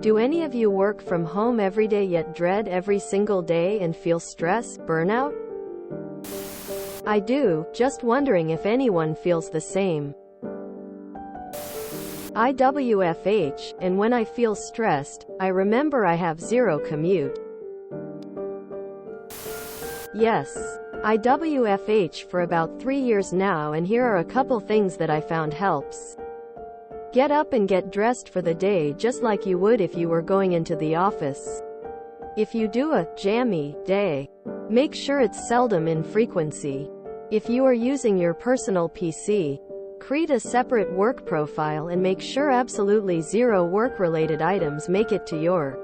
Do any of you work from home every day yet dread every single day and feel stress, burnout? I do, just wondering if anyone feels the same. IWFH, and when I feel stressed, I remember I have zero commute. Yes, IWFH for about 3 years now, and here are a couple things that I found helps. Get up and get dressed for the day just like you would if you were going into the office. If you do a jammy day, make sure it's seldom in frequency. If you are using your personal PC, create a separate work profile and make sure absolutely zero work-related items make it to your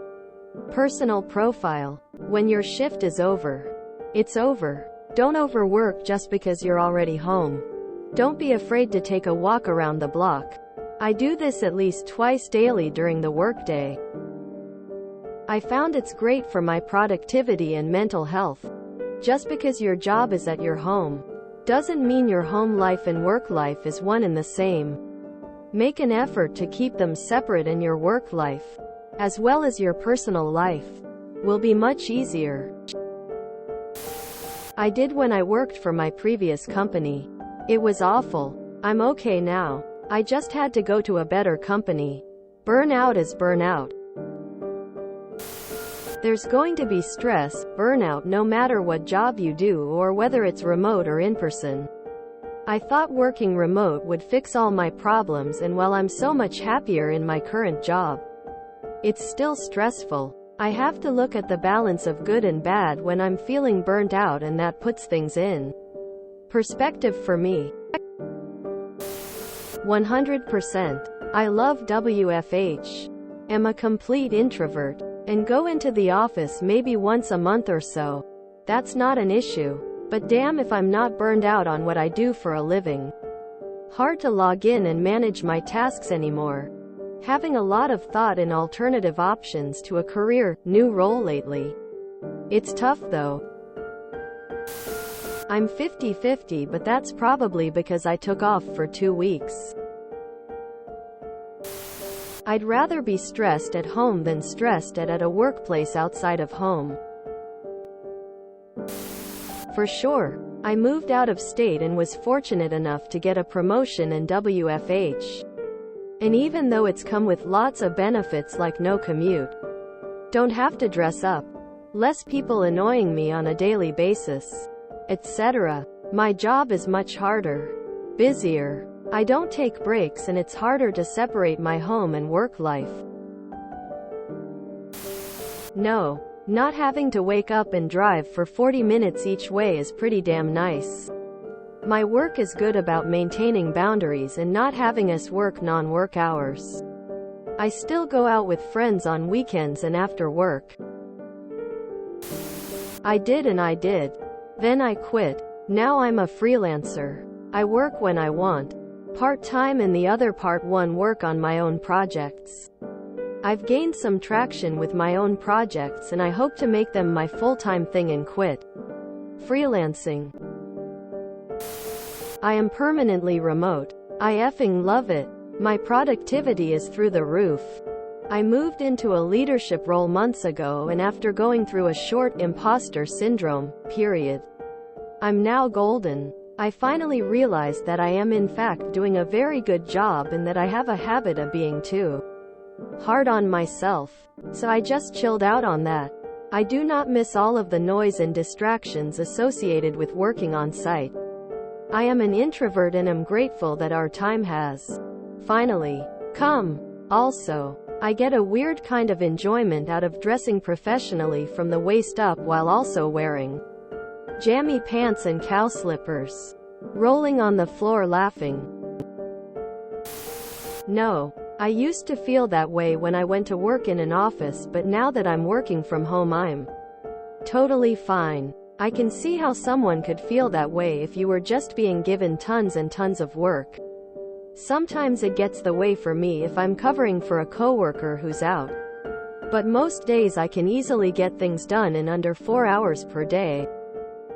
personal profile. When your shift is over, it's over. Don't overwork just because you're already home. Don't be afraid to take a walk around the block. I do this at least twice daily during the workday. I found it's great for my productivity and mental health. Just because your job is at your home doesn't mean your home life and work life is one and the same. Make an effort to keep them separate, and your work life, as well as your personal life, will be much easier. I did when I worked for my previous company. It was awful. I'm okay now. I just had to go to a better company. Burnout is burnout. There's going to be stress, burnout, no matter what job you do or whether it's remote or in person. I thought working remote would fix all my problems, and while I'm so much happier in my current job, it's still stressful. I have to look at the balance of good and bad when I'm feeling burnt out, and that puts things in perspective for me. 100%. I love WFH. Am a complete introvert, and go into the office maybe once a month or so. That's not an issue. But damn if I'm not burned out on what I do for a living. Hard to log in and manage my tasks anymore. Having a lot of thought and alternative options to a career, new role lately. It's tough though. I'm 50-50, but that's probably because I took off for 2 weeks. I'd rather be stressed at home than stressed at a workplace outside of home. For sure. I moved out of state and was fortunate enough to get a promotion in WFH. And even though it's come with lots of benefits like no commute, don't have to dress up, less people annoying me on a daily basis, etc., my job is much harder, busier. I don't take breaks, and it's harder to separate my home and work life. No, not having to wake up and drive for 40 minutes each way is pretty damn nice. My work is good about maintaining boundaries and not having us work non-work hours. I still go out with friends on weekends and after work. I did. Then I quit. Now I'm a freelancer. I work when I want, part-time, and the other part one work on my own projects. I've gained some traction with my own projects, and I hope to make them my full-time thing and quit freelancing. I am permanently remote. I effing love it. My productivity is through the roof. I moved into a leadership role months ago, and after going through a short imposter syndrome period, I'm now golden. I finally realized that I am in fact doing a very good job, and that I have a habit of being too hard on myself. So I just chilled out on that. I do not miss all of the noise and distractions associated with working on site. I am an introvert and am grateful that our time has finally come. Also, I get a weird kind of enjoyment out of dressing professionally from the waist up while also wearing jammy pants and cow slippers, rolling on the floor laughing. No, I used to feel that way when I went to work in an office, but now that I'm working from home, I'm totally fine. I can see how someone could feel that way if you were just being given tons and tons of work. Sometimes it gets the way for me if I'm covering for a coworker who's out. But most days I can easily get things done in under 4 hours per day.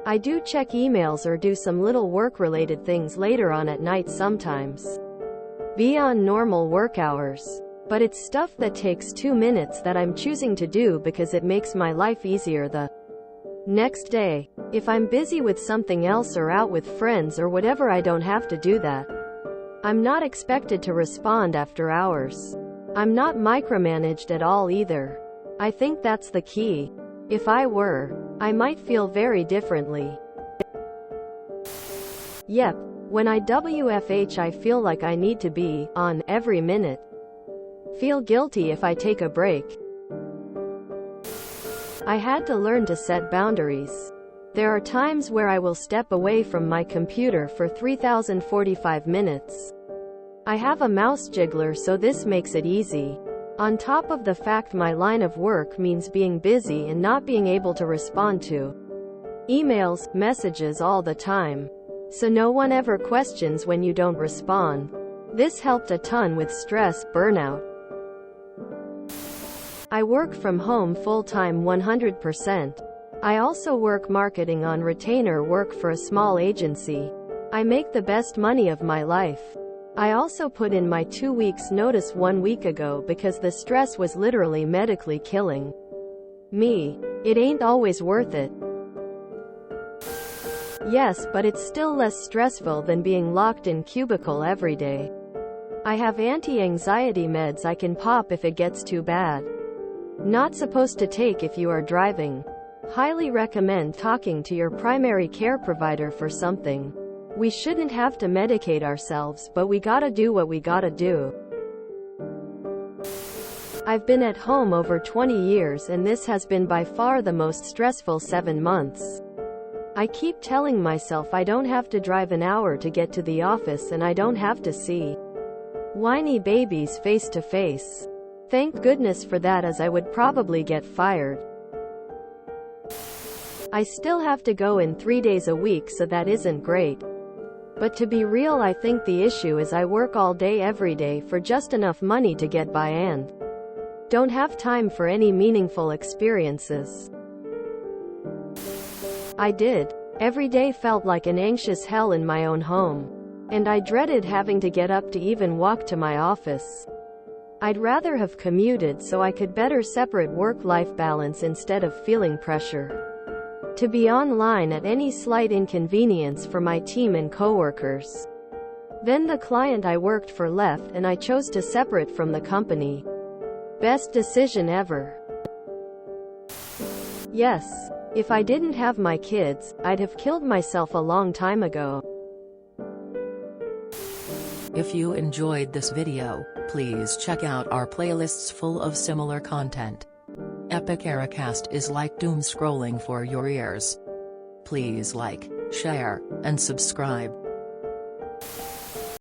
I do check emails or do some little work-related things later on at night sometimes, beyond normal work hours. But it's stuff that takes 2 minutes that I'm choosing to do because it makes my life easier the next day. If I'm busy with something else or out with friends or whatever, I don't have to do that. I'm not expected to respond after hours. I'm not micromanaged at all either. I think that's the key. If I were, I might feel very differently. Yep, when I WFH, I feel like I need to be on every minute. Feel guilty if I take a break. I had to learn to set boundaries. There are times where I will step away from my computer for 3,045 minutes. I have a mouse jiggler, so this makes it easy. On top of the fact my line of work means being busy and not being able to respond to emails, messages all the time. So no one ever questions when you don't respond. This helped a ton with stress, burnout. I work from home full-time 100%. I also work marketing on retainer work for a small agency. I make the best money of my life. I also put in my 2 weeks notice 1 week ago because the stress was literally medically killing me. It ain't always worth it. Yes, but it's still less stressful than being locked in cubicle every day. I have anti-anxiety meds I can pop if it gets too bad. Not supposed to take if you are driving. Highly recommend talking to your primary care provider for something. We shouldn't have to medicate ourselves, but we gotta do what we gotta do. I've been at home over 20 years and this has been by far the most stressful 7 months. I keep telling myself I don't have to drive an hour to get to the office and I don't have to see whiny babies face to face. Thank goodness for that, as I would probably get fired. I still have to go in 3 days a week, so that isn't great. But to be real, I think the issue is I work all day every day for just enough money to get by and don't have time for any meaningful experiences. I did. Every day felt like an anxious hell in my own home. And I dreaded having to get up to even walk to my office. I'd rather have commuted so I could better separate work-life balance instead of feeling pressure to be online at any slight inconvenience for my team and coworkers. Then the client I worked for left and I chose to separate from the company. Best decision ever. Yes. If I didn't have my kids, I'd have killed myself a long time ago. If you enjoyed this video, please check out our playlists full of similar content. Epic Ericast is like doom scrolling for your ears. Please like, share, and subscribe.